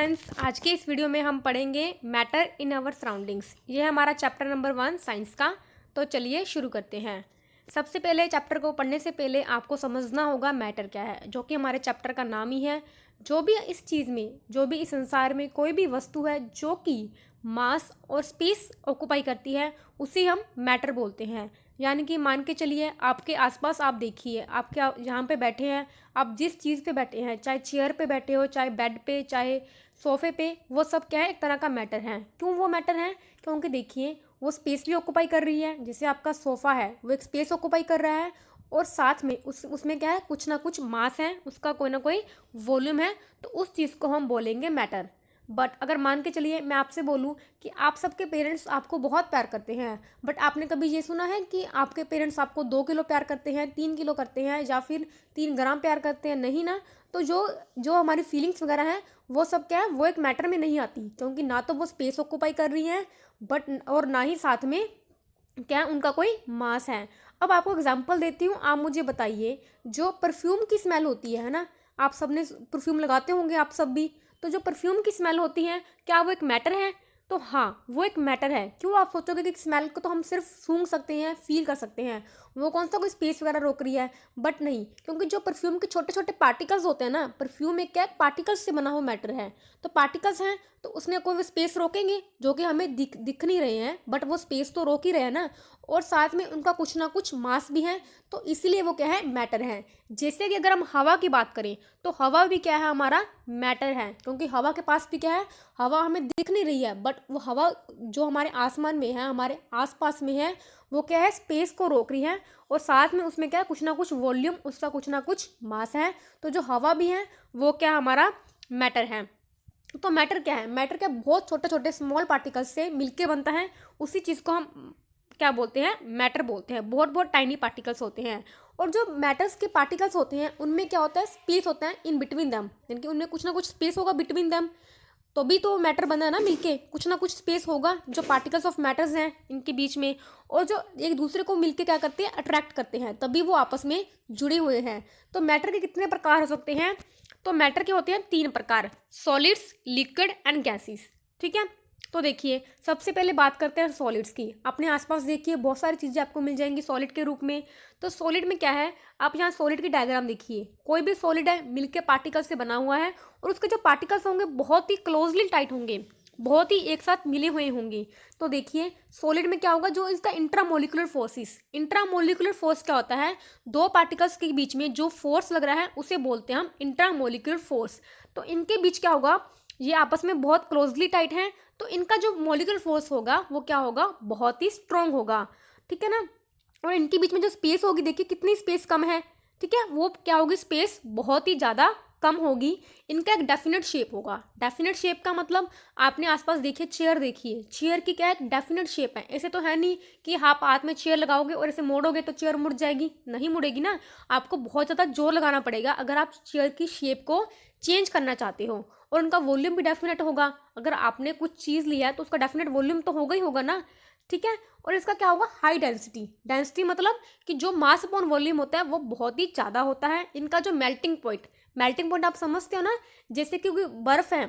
Friends, आज के इस वीडियो में हम पढ़ेंगे मैटर इन आवर सराउंडिंग्स। ये है हमारा चैप्टर नंबर 1 साइंस का। तो चलिए शुरू करते हैं। सबसे पहले चैप्टर को पढ़ने से पहले आपको समझना होगा मैटर क्या है, जो कि हमारे चैप्टर का नाम ही है। जो भी इस चीज़ में, जो भी इस संसार में कोई भी वस्तु है जो कि मास और स्पेस ऑक्यूपाई करती है, उसे हम मैटर बोलते हैं। यानी कि मान के चलिए आपके आसपास आप देखिए, आपके जहाँ पे बैठे हैं, आप जिस चीज़ पे बैठे हैं, चाहे चेयर पे बैठे हो, चाहे बेड पे, चाहे सोफे पे, वो सब क्या है, एक तरह का मैटर है। क्यों वो मैटर है? क्योंकि देखिए वो स्पेस भी ऑक्यूपाई कर रही है। जैसे आपका सोफ़ा है, वो एक स्पेस ऑक्यूपाई कर रहा है, और साथ में उसमें क्या है, कुछ ना कुछ मास है, उसका कोई ना कोई वॉल्यूम है, तो उस चीज़ को हम बोलेंगे मैटर। बट अगर मान के चलिए मैं आपसे बोलूँ कि आप सबके पेरेंट्स आपको बहुत प्यार करते हैं, बट आपने कभी ये सुना है कि आपके पेरेंट्स आपको 2 किलो प्यार करते हैं, 3 किलो करते हैं, या फिर 3 ग्राम प्यार करते हैं? नहीं ना। तो जो जो हमारी फीलिंग्स वगैरह हैं, वो सब क्या है, वो एक मैटर में नहीं आती, क्योंकि ना तो वो स्पेस ऑक्यूपाई कर रही हैं, बट और ना ही साथ में क्या है, उनका कोई मास है। अब आपको एग्जांपल देती हूँ, आप मुझे बताइए, जो परफ्यूम की स्मेल होती है ना, आप सब ने परफ्यूम लगाते होंगे आप सब भी, तो जो परफ्यूम की स्मेल होती है, क्या वो एक मैटर है? तो हाँ, वो एक मैटर है। क्यों? आप सोचोगे कि स्मेल को तो हम सिर्फ सूंघ सकते हैं, फील कर सकते हैं, वो कौन सा कोई स्पेस वगैरह रोक रही है? बट नहीं, क्योंकि जो परफ्यूम के छोटे छोटे पार्टिकल्स होते हैं ना, परफ्यूम एक क्या, पार्टिकल्स से बना हुआ मैटर है। तो पार्टिकल्स हैं, तो उसने कोई स्पेस रोकेंगे, जो कि हमें दिख नहीं रहे हैं, बट वो स्पेस तो रोक ही रहे हैं ना, और साथ में उनका कुछ ना कुछ मास भी है, तो इसीलिए वो क्या है, मैटर है। जैसे कि अगर हम हवा की बात करें, तो हवा भी क्या है, हमारा मैटर है, क्योंकि हवा के पास भी क्या है, हवा हमें दिख नहीं रही है, बट वो हवा जो हमारे आसमान में है, हमारे आसपास में है, वो क्या है, स्पेस को रोक रही है, और साथ में उसमें क्या है, कुछ ना कुछ वॉल्यूम, उसका कुछ ना कुछ मास है। तो जो हवा भी है, वो क्या हमारा मैटर है। तो मैटर क्या है? मैटर क्या, बहुत छोटे छोटे स्मॉल पार्टिकल्स से मिलके बनता है, उसी चीज़ को हम क्या बोलते हैं, मैटर बोलते हैं। बहुत बहुत टाइनी पार्टिकल्स होते हैं, और जो मैटर्स के पार्टिकल्स होते हैं, उनमें क्या होता है, स्पेस होता है इन बिटवीन दम, यानी कि उनमें कुछ ना कुछ स्पेस होगा बिटवीन दम, तो भी तो मैटर बना है ना, मिलके कुछ ना कुछ स्पेस होगा जो पार्टिकल्स ऑफ मैटर्स हैं इनके बीच में, और जो एक दूसरे को मिलके क्या करते हैं, अट्रैक्ट करते हैं, तभी वो आपस में जुड़े हुए हैं। तो मैटर के कितने प्रकार हो सकते हैं? तो मैटर के होते हैं 3 प्रकार: सॉलिड्स, लिक्विड एंड गैसेस। ठीक है, तो देखिए सबसे पहले बात करते हैं सॉलिड्स की। अपने आसपास देखिए, बहुत सारी चीज़ें आपको मिल जाएंगी सॉलिड के रूप में। तो सॉलिड में क्या है, आप यहाँ सॉलिड की डायग्राम देखिए, कोई भी सॉलिड है, मिलके पार्टिकल से बना हुआ है, और उसके जो पार्टिकल्स होंगे बहुत ही क्लोजली टाइट होंगे, बहुत ही एक साथ मिले हुए होंगे। तो देखिए सॉलिड में क्या होगा, जो इसका इंट्रामोलिकुलर फोर्सेस, इंट्रामोलिकुलर फोर्स क्या होता है, 2 पार्टिकल्स के बीच में जो फोर्स लग रहा है, उसे बोलते हैं हम इंट्रामोलिकुलर फोर्स। तो इनके बीच क्या होगा, ये आपस में बहुत क्लोजली टाइट हैं, तो इनका जो मोलिकुलर फोर्स होगा, वो क्या होगा, बहुत ही स्ट्रॉन्ग होगा। ठीक है ना। और इनके बीच में जो स्पेस होगी, देखिए कितनी स्पेस कम है। ठीक है, वो क्या होगी, स्पेस बहुत ही ज़्यादा कम होगी। इनका एक डेफिनेट शेप होगा। डेफिनेट शेप का मतलब, आपने आसपास देखिए, चेयर देखिए, चेयर की क्या एक डेफिनेट शेप है। ऐसे तो है नहीं कि आप हाथ में चेयर लगाओगे और ऐसे मोड़ोगे तो चेयर मुड़ जाएगी, नहीं मुड़ेगी ना। आपको बहुत ज़्यादा जोर लगाना पड़ेगा अगर आप चेयर की शेप को चेंज करना चाहते हो। और उनका वॉल्यूम भी डेफिनेट होगा। अगर आपने कुछ चीज़ लिया है तो उसका डेफिनेट वॉल्यूम तो होगा ही होगा ना। ठीक है, और इसका क्या होगा, हाई डेंसिटी। डेंसिटी मतलब कि जो मास अपॉन वॉल्यूम होता है, वो बहुत ही ज़्यादा होता है। इनका जो मेल्टिंग पॉइंट, मेल्टिंग पॉइंट आप समझते हो ना, जैसे कि बर्फ़ है,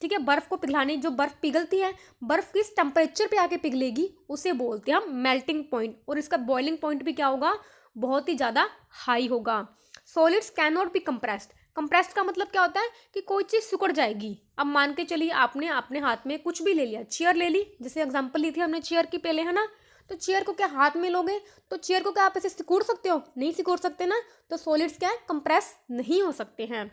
ठीक है, बर्फ़ को पिघलाने, जो बर्फ़ पिघलती है, बर्फ़ किस टेम्परेचर पे आके पिघलेगी, उसे बोलते हैं हम मेल्टिंग पॉइंट। और इसका बॉइलिंग पॉइंट भी क्या होगा, बहुत ही ज़्यादा हाई होगा। Solids can not be compressed. Compressed का मतलब क्या होता है कि कोई चीज़ सिकुड़ जाएगी। अब मान के चलिए आपने अपने हाथ में कुछ भी ले लिया, चेयर ले ली, जैसे एग्जांपल ली थी हमने चेयर की पहले, है ना। तो चेयर को क्या हाथ में लोगे, तो चेयर को क्या आप ऐसे सिकुड़ सकते हो? नहीं सिकुड़ सकते ना। तो सॉलिड्स क्या है, कंप्रेस नहीं हो सकते हैं।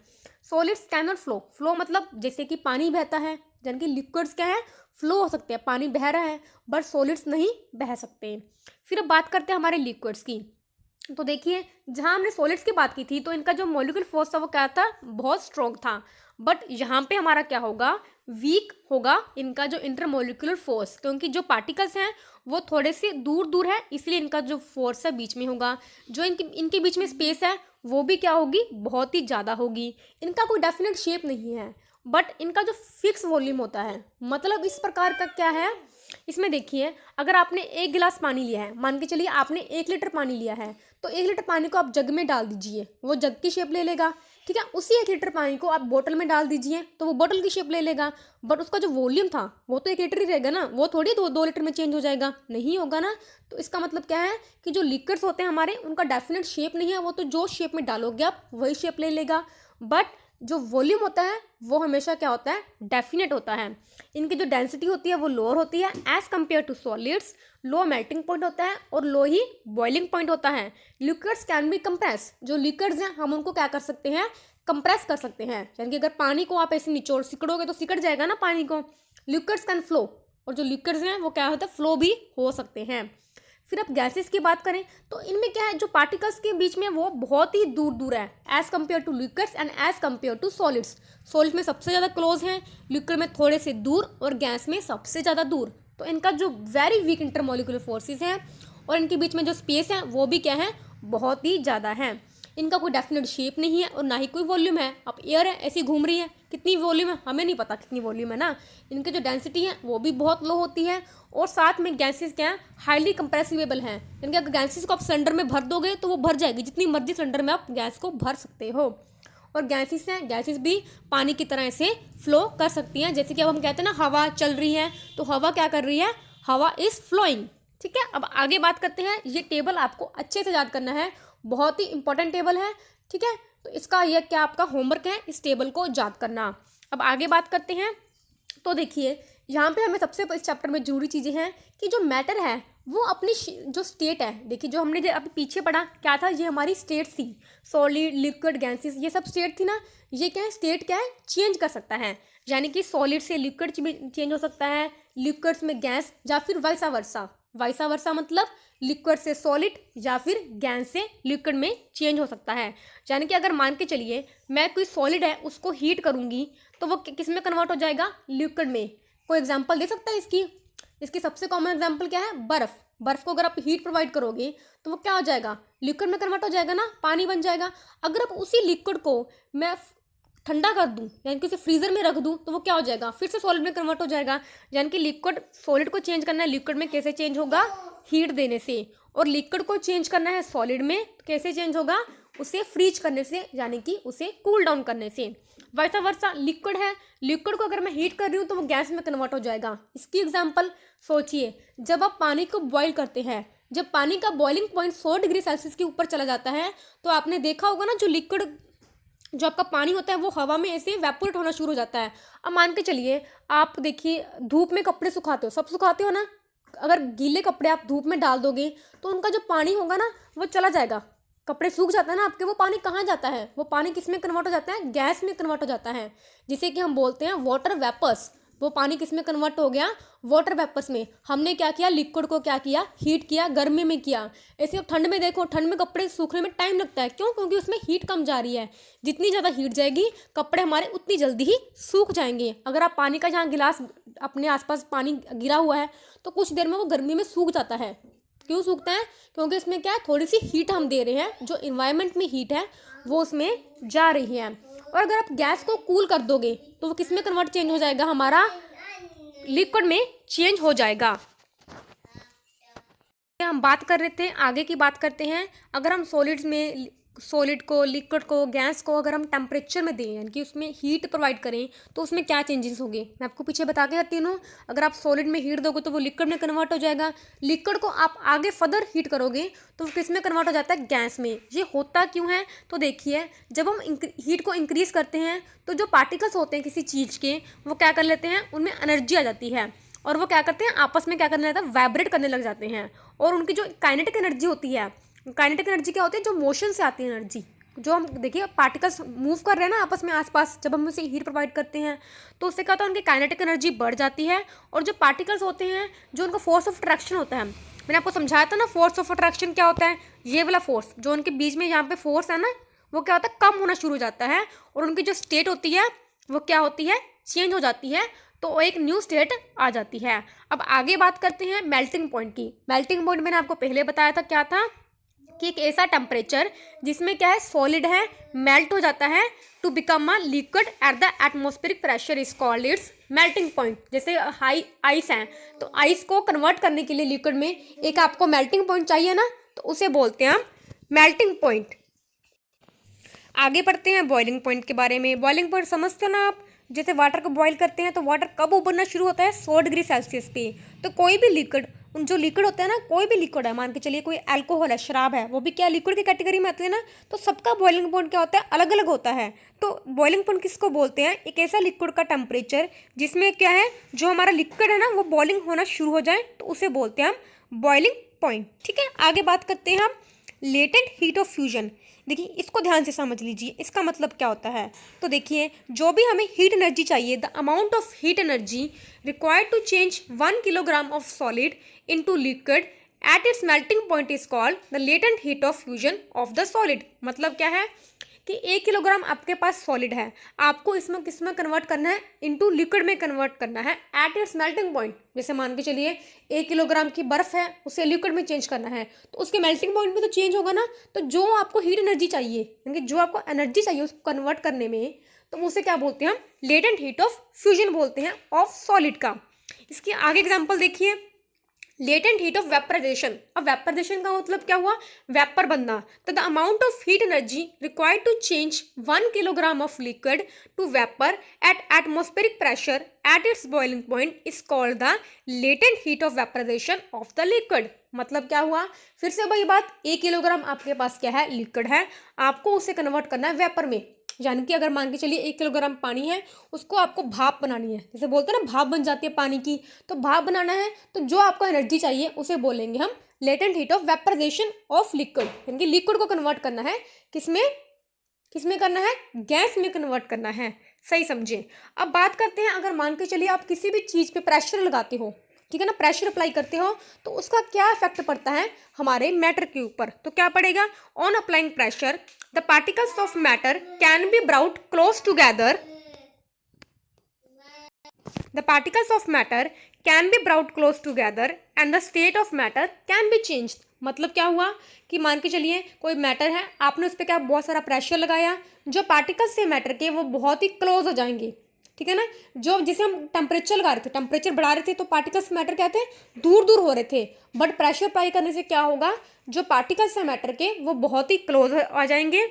Solids can not flow. Flow मतलब जैसे कि पानी बहता है, यानी कि लिक्विड्स क्या है, फ्लो हो सकते हैं, पानी बह रहा है, बट सॉलिड्स नहीं बह सकते। फिर अब बात करते हैं हमारे लिक्विड्स की। तो देखिए, जहाँ हमने सॉलिड्स की बात की थी, तो इनका जो मॉलिक्यूलर फोर्स था, वो क्या था, बहुत स्ट्रॉन्ग था। बट यहाँ पे हमारा क्या होगा, वीक होगा इनका जो इंटरमोलिकुलर फोर्स, क्योंकि जो पार्टिकल्स हैं वो थोड़े से दूर दूर है, इसलिए इनका जो फोर्स है बीच में होगा। जो इनके बीच में स्पेस है, वो भी क्या होगी, बहुत ही ज़्यादा होगी। इनका कोई डेफिनेट शेप नहीं है, बट इनका जो फिक्स वॉल्यूम होता है, मतलब इस प्रकार का क्या है, इसमें देखिए, अगर आपने 1 गिलास पानी लिया है, मान के चलिए आपने 1 लीटर पानी लिया है, तो 1 लीटर पानी को आप जग में डाल दीजिए, वो जग की शेप ले लेगा। ठीक है। उसी 1 लीटर पानी को आप बोतल में डाल दीजिए तो वो बोतल की शेप ले लेगा, बट उसका जो वॉल्यूम था वो तो 1 लीटर ही रहेगा ना, वो थोड़ी 2 लीटर में चेंज हो जाएगा, नहीं होगा ना। तो इसका मतलब क्या है कि जो लिक्विड्स होते हैं हमारे, उनका डेफिनेट शेप नहीं है, वो तो जो शेप में डालोगे आप वही शेप ले लेगा, बट जो वॉल्यूम होता है वो हमेशा क्या होता है, डेफिनेट होता है। इनकी जो डेंसिटी होती है वो लोअर होती है as compared to solids, low melting point होता है और लो ही बॉइलिंग पॉइंट होता है। लिक्विड्स कैन बी कंप्रेस, जो लिक्विड्स हैं हम उनको क्या कर सकते हैं, कंप्रेस कर सकते हैं, यानी कि अगर पानी को आप ऐसे निचोड़ सिकड़ोगे तो सिकड़ जाएगा ना पानी को। लिक्विड्स कैन फ्लो, और जो लिक्विड्स हैं वो क्या होता है, फ्लो भी हो सकते हैं। फिर अब गैसेस की बात करें तो इनमें क्या है, जो पार्टिकल्स के बीच में वो बहुत ही दूर दूर है as compared to liquids and as compared to solids. Solid में सबसे ज़्यादा क्लोज हैं, लिक्विड में थोड़े से दूर और गैस में सबसे ज़्यादा दूर। तो इनका जो वेरी वीक इंटरमोलिकुलर फोर्सेस हैं और इनके बीच में जो स्पेस है वो भी क्या है, बहुत ही ज़्यादा है। इनका कोई डेफिनेट शेप नहीं है और ना ही कोई वॉल्यूम है। अब एयर है ऐसी घूम रही है, कितनी वॉल्यूम है हमें नहीं पता, कितनी वॉल्यूम है ना। इनकी जो डेंसिटी है वो भी बहुत लो होती है और साथ में गैसेस क्या है, हाईली कंप्रेसिबल हैं। इनके अगर गैसेस को आप सिलेंडर में भर दोगे तो वो भर जाएगी, जितनी मर्जी सिलेंडर में आप गैस को भर सकते हो। और गैसेस हैं, गैसेस भी पानी की तरह से फ्लो कर सकती हैं। जैसे कि अब हम कहते हैं ना हवा चल रही है, तो हवा क्या कर रही है, हवा इज़ फ्लोइंग। ठीक है, अब आगे बात करते हैं। ये टेबल आपको अच्छे से याद करना है, बहुत ही इंपॉर्टेंट टेबल है। ठीक है, तो इसका यह क्या आपका होमवर्क है, इस टेबल को याद करना। अब आगे बात करते हैं। तो देखिए यहाँ पे हमें सबसे इस चैप्टर में जरूरी चीज़ें हैं कि जो मैटर है वो अपनी जो स्टेट है, देखिए जो हमने अभी पीछे पढ़ा क्या था, ये हमारी स्टेट थी, सॉलिड लिक्विड गैसेस, ये सब स्टेट थी ना। ये क्या है, स्टेट क्या है, चेंज कर सकता है, यानी कि सॉलिड से लिक्विड चेंज हो सकता है, लिक्विड्स में गैस, या फिर वाइसा वर्सा। वाइसा वर्सा मतलब लिक्विड से सॉलिड या फिर गैस से लिक्विड में चेंज हो सकता है। यानी कि अगर मान के चलिए मैं कोई सॉलिड है उसको हीट करूँगी तो वो किस में कन्वर्ट हो जाएगा, लिक्विड में। कोई एग्जांपल दे सकता है इसकी? इसकी सबसे कॉमन एग्जांपल क्या है, बर्फ़। बर्फ़ को अगर आप हीट प्रोवाइड करोगे तो वो क्या हो जाएगा, लिक्विड में कन्वर्ट हो जाएगा ना, पानी बन जाएगा। अगर आप उसी लिक्विड को मैं ठंडा कर दूं, यानी कि उसे फ्रीजर में रख दूं, तो वो क्या हो जाएगा, फिर से सॉलिड में कन्वर्ट हो जाएगा। यानी कि लिक्विड, सॉलिड को चेंज करना है लिक्विड में, कैसे चेंज होगा, हीट देने से। और लिक्विड को चेंज करना है सॉलिड में, कैसे चेंज होगा, उसे फ्रीज करने से, यानी कि उसे कूल डाउन करने से। वैसा वर्सा लिक्विड है, लिक्विड को अगर मैं हीट कर रही हूँ तो वो गैस में कन्वर्ट हो जाएगा। इसकी एग्जांपल सोचिए, जब आप पानी को बॉईल करते हैं, जब पानी का बॉइलिंग पॉइंट 100 डिग्री सेल्सियस के ऊपर चला जाता है तो आपने देखा होगा ना, जो लिक्विड, जो आपका पानी होता है वो हवा में ऐसे वेपोरेट होना शुरू हो जाता है। अब मान के चलिए आप देखिए धूप में कपड़े सुखाते हो, सब सुखाते हो ना, अगर गीले कपड़े आप धूप में डाल दोगे तो उनका जो पानी होगा ना वो चला जाएगा, कपड़े सूख जाता है ना आपके, वो पानी कहाँ जाता है, वो पानी किस में कन्वर्ट हो जाता है, गैस में कन्वर्ट हो जाता है, जिसे कि हम बोलते हैं वाटर वेपर्स। वो पानी किस में कन्वर्ट हो गया, वाटर वेपर्स में। हमने क्या किया, लिक्विड को क्या किया, हीट किया, गर्मी में किया। ऐसे अब ठंड में देखो, ठंड में कपड़े सूखने में टाइम लगता है, क्यों, क्योंकि उसमें हीट कम जा रही है। जितनी ज़्यादा हीट जाएगी कपड़े हमारे उतनी जल्दी ही सूख जाएंगे। अगर आप पानी का जहाँ गिलास अपने आसपास पानी गिरा हुआ है तो कुछ देर में वो गर्मी में सूख जाता है। क्यों सूखता है, क्योंकि इसमें क्या है, थोड़ी सी हीट हम दे रहे हैं, जो इन्वायरमेंट में हीट है वो उसमें जा रही है। और अगर आप गैस को कूल कर दोगे तो वो किस में कन्वर्ट चेंज हो जाएगा, हमारा लिक्विड में चेंज हो जाएगा। हम बात कर रहे थे, आगे की बात करते हैं। अगर हम सॉलिड्स में, सॉलिड को, लिक्विड को, गैस को अगर हम टेम्परेचर में दें, यानी कि उसमें हीट प्रोवाइड करें, तो उसमें क्या चेंजेस होंगे, मैं आपको पीछे बता के हटी हूँ। अगर आप सॉलिड में हीट दोगे तो वो लिक्विड में कन्वर्ट हो जाएगा। लिक्विड को आप आगे फर्दर हीट करोगे तो वो किस में कन्वर्ट हो जाता है, गैस में। ये होता क्यों है, तो देखिए जब हम हीट को इंक्रीज़ करते हैं तो जो पार्टिकल्स होते हैं किसी चीज़ के, वो क्या कर लेते हैं, उनमें एनर्जी आ जाती है और वो क्या करते हैं, आपस में क्या करने लगता है, वाइब्रेट करने लग जाते हैं। और उनकी जो काइनेटिक एनर्जी होती है, काइनेटिक एनर्जी क्या होती है, जो मोशन से आती है एनर्जी, जो हम देखिए पार्टिकल्स मूव कर रहे हैं ना आपस में आसपास, जब हम उसे हीट प्रोवाइड करते हैं तो उससे क्या होता है, उनकी काइनेटिक एनर्जी बढ़ जाती है। और जो पार्टिकल्स होते हैं, जो उनका फोर्स ऑफ अट्रैक्शन होता है, मैंने आपको समझाया था ना, फोर्स ऑफ अट्रैक्शन क्या होता है, ये वाला फोर्स जो उनके बीच में यहाँ पे फोर्स है ना, वो क्या होता है, कम होना शुरू हो जाता है और उनकी जो स्टेट होती है वो क्या होती है, चेंज हो जाती है, तो एक न्यू स्टेट आ जाती है। अब आगे बात करते हैं मेल्टिंग पॉइंट की। मेल्टिंग पॉइंट मैंने आपको पहले बताया था क्या था, कि एक ऐसा टेम्परेचर जिसमें क्या है, सॉलिड है, मेल्ट हो जाता है to become a liquid at the atmospheric pressure is called its melting point. जैसे हाई आइस है तो आइस को कन्वर्ट करने के लिए लिक्विड में एक आपको मेल्टिंग पॉइंट चाहिए ना, तो उसे बोलते हैं हम मेल्टिंग पॉइंट। आगे बढ़ते हैं बॉइलिंग पॉइंट के बारे में। बॉइलिंग पॉइंट समझते हो ना आप, जैसे वाटर को बॉईल करते हैं तो वाटर कब उबलना शुरू होता है, 100 डिग्री सेल्सियस पे। तो कोई भी लिक्विड, जो लिक्विड होता है ना, कोई भी लिक्विड है, मान के चलिए कोई अल्कोहल है, शराब है, वो भी क्या लिक्विड की कैटेगरी में आती है ना, तो सबका बॉइलिंग पॉइंट क्या होता है, अलग अलग होता है। तो बॉइलिंग पॉइंट किसको बोलते हैं, एक ऐसा लिक्विड का टेम्परेचर जिसमें क्या है, जो हमारा लिक्विड है ना वो बॉइलिंग होना शुरू हो जाए, तो उसे बोलते हैं हम बॉइलिंग पॉइंट। ठीक है, आगे बात करते हैं हम लेटेंट हीट ऑफ फ्यूजन। देखिए इसको ध्यान से समझ लीजिए, इसका मतलब क्या होता है। तो देखिए जो भी हमें हीट एनर्जी चाहिए, the amount of heat energy required to change 1 kilogram of solid into liquid at its melting point is called the latent heat of fusion of the solid. मतलब क्या है कि 1 किलोग्राम आपके पास सॉलिड है, आपको इसमें किस में कन्वर्ट करना है, इनटू लिक्विड में कन्वर्ट करना है एट इट्स मेल्टिंग पॉइंट। जैसे मान के चलिए 1 किलोग्राम की बर्फ है, उसे लिक्विड में चेंज करना है, तो उसके मेल्टिंग पॉइंट पे तो चेंज होगा ना। तो जो आपको हीट एनर्जी चाहिए, यानी जो आपको एनर्जी चाहिए उसको कन्वर्ट करने में, तो उसे क्या बोलते हैं हम, लेटेंट हीट ऑफ फ्यूजन बोलते हैं ऑफ सॉलिड का। इसकी आगे एग्जाम्पल देखिए, लेटेंट हीट ऑफ वेपराइजेशन। अब वेपराइजेशन का मतलब क्या हुआ, वेपर बनना। तो the amount of heat energy required to change 1 kilogram of liquid to vapour at atmospheric pressure at its boiling point is called the latent heat of vaporization of the liquid. मतलब क्या हुआ, फिर से वही बात, 1 kilogram आपके पास क्या है, लिक्विड है, आपको उसे कन्वर्ट करना है वेपर में। यानी कि अगर मान के चलिए 1 किलोग्राम पानी है, उसको आपको भाप बनानी है, जैसे बोलते हैं ना भाप बन जाती है पानी की, तो भाप बनाना है, तो जो आपको एनर्जी चाहिए उसे बोलेंगे हम latent heat of vaporization of liquid. यानी कि लिक्विड को कन्वर्ट करना है किसमें, किसमें करना है, गैस में कन्वर्ट करना है। सही समझे। अब बात करते हैं, अगर मान के चलिए आप किसी भी चीज़ पे प्रेशर लगाते हो, ठीक है ना, प्रेशर अप्लाई करते हो, तो उसका क्या इफेक्ट पड़ता है हमारे मैटर के ऊपर। तो क्या पड़ेगा, on applying pressure the particles of matter can be brought close together, the particles of matter can be brought close together and the state of matter can be changed। मतलब क्या हुआ कि मान के चलिए कोई मैटर है, आपने उस पर क्या बहुत सारा प्रेशर लगाया, जो पार्टिकल्स से मैटर के वो बहुत ही क्लोज हो जाएंगे, ठीक है ना। जो जिसे हम टेम्परेचर लगा रहे थे, टेम्परेचर बढ़ा रहे थे, तो पार्टिकल्स मैटर क्या थे, दूर दूर हो रहे थे, बट प्रेशर अप्लाई करने से क्या होगा, जो पार्टिकल्स है मैटर के वो बहुत ही क्लोज आ जाएंगे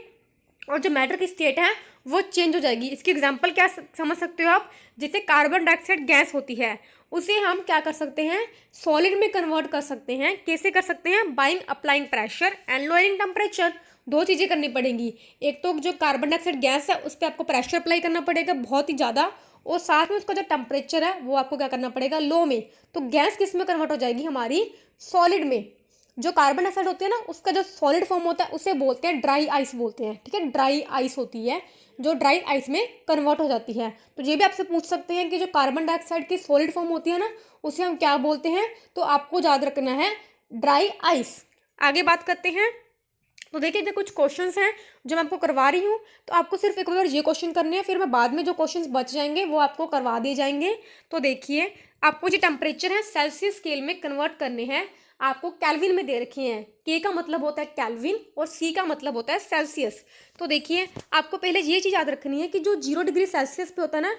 और जो मैटर की स्टेट है वो चेंज हो जाएगी। इसकी एग्जांपल क्या समझ सकते हो आप, जैसे कार्बन डाइऑक्साइड गैस होती है, उसे हम क्या कर सकते हैं, सॉलिड में कन्वर्ट कर सकते हैं। कैसे कर सकते हैं, buying applying pressure and lowering temperature. दो चीज़ें करनी पड़ेंगी, एक तो जो कार्बन डाइऑक्साइड गैस है उस पर आपको प्रेशर अप्लाई करना पड़ेगा बहुत ही ज़्यादा, और साथ में उसका जो टेम्परेचर है वो आपको क्या करना पड़ेगा, लो में। तो गैस किस में कन्वर्ट हो जाएगी, हमारी सॉलिड में। जो कार्बन डाइऑक्साइड होती है ना, उसका जो सॉलिड फॉर्म होता है उसे बोलते हैं ड्राई आइस बोलते हैं, ठीक है, ड्राई आइस होती है जो ड्राई आइस में कन्वर्ट हो जाती है। तो ये भी आपसे पूछ सकते हैं कि जो कार्बन डाइऑक्साइड की सॉलिड फॉर्म होती है ना, उसे हम क्या बोलते हैं, तो आपको याद रखना है ड्राई आइस। आगे बात करते हैं, तो देखिए जो कुछ क्वेश्चंस हैं जो मैं आपको करवा रही हूँ, तो आपको सिर्फ एक बार ये क्वेश्चन करने हैं, फिर मैं बाद में जो क्वेश्चंस बच जाएंगे वो आपको करवा दिए जाएंगे। तो देखिए आपको जो टेम्परेचर है सेल्सियस स्केल में कन्वर्ट करने हैं, आपको कैल्विन में दे रखे हैं। के का मतलब होता है कैल्विन और सी का मतलब होता है सेल्सियस। तो देखिए आपको पहले ये चीज़ याद रखनी है कि जो 0 डिग्री सेल्सियस पे होता है ना,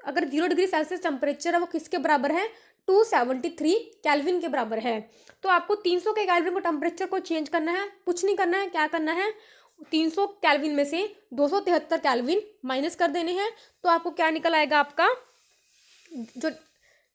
अगर 0 डिग्री सेल्सियस टेम्परेचर है वो किसके बराबर है, 273 कैल्विन के बराबर है। तो आपको 300 के कैल्विन को टेम्परेचर को चेंज करना है, कुछ नहीं करना है, क्या करना है, 300 कैल्विन में से 273 कैल्विन माइनस कर देने हैं, तो आपको क्या निकल आएगा, आपका जो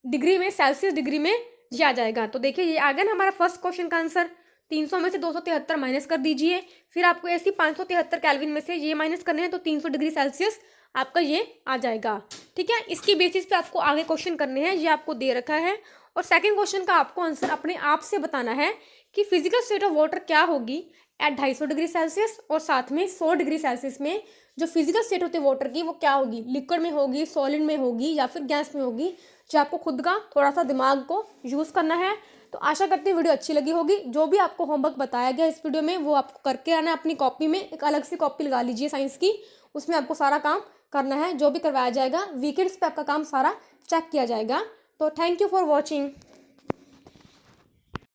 डिग्री में, सेल्सियस डिग्री में ये आ जाएगा। तो देखिए ये आ गया ना हमारा फर्स्ट क्वेश्चन का आंसर। 300 में से 273 माइनस कर दीजिए, फिर आपको ऐसी 573 कैल्विन में से ये माइनस करने हैं, तो 300 डिग्री सेल्सियस आपका ये आ जाएगा। ठीक है, इसकी बेसिस पे आपको आगे क्वेश्चन करने हैं, ये आपको दे रखा है। और सेकंड क्वेश्चन का आपको आंसर अपने आप से बताना है कि फिजिकल स्टेट ऑफ वाटर क्या होगी एट 250 डिग्री सेल्सियस, और साथ में 100 डिग्री सेल्सियस में जो फिजिकल स्टेट होती है वाटर की वो क्या होगी, लिक्विड में होगी, सॉलिड में होगी या फिर गैस में होगी। जो आपको खुद का थोड़ा सा दिमाग को यूज़ करना है। तो आशा करती हूँ वीडियो अच्छी लगी होगी। जो भी आपको होमवर्क बताया गया इस वीडियो में वो आपको करके आना है अपनी कॉपी में, एक अलग सी कॉपी लगा लीजिए साइंस की, उसमें आपको सारा काम करना है। जो भी करवाया जाएगा वीकेंड्स पे आपका काम सारा चेक किया जाएगा। तो थैंक यू फॉर वॉचिंग।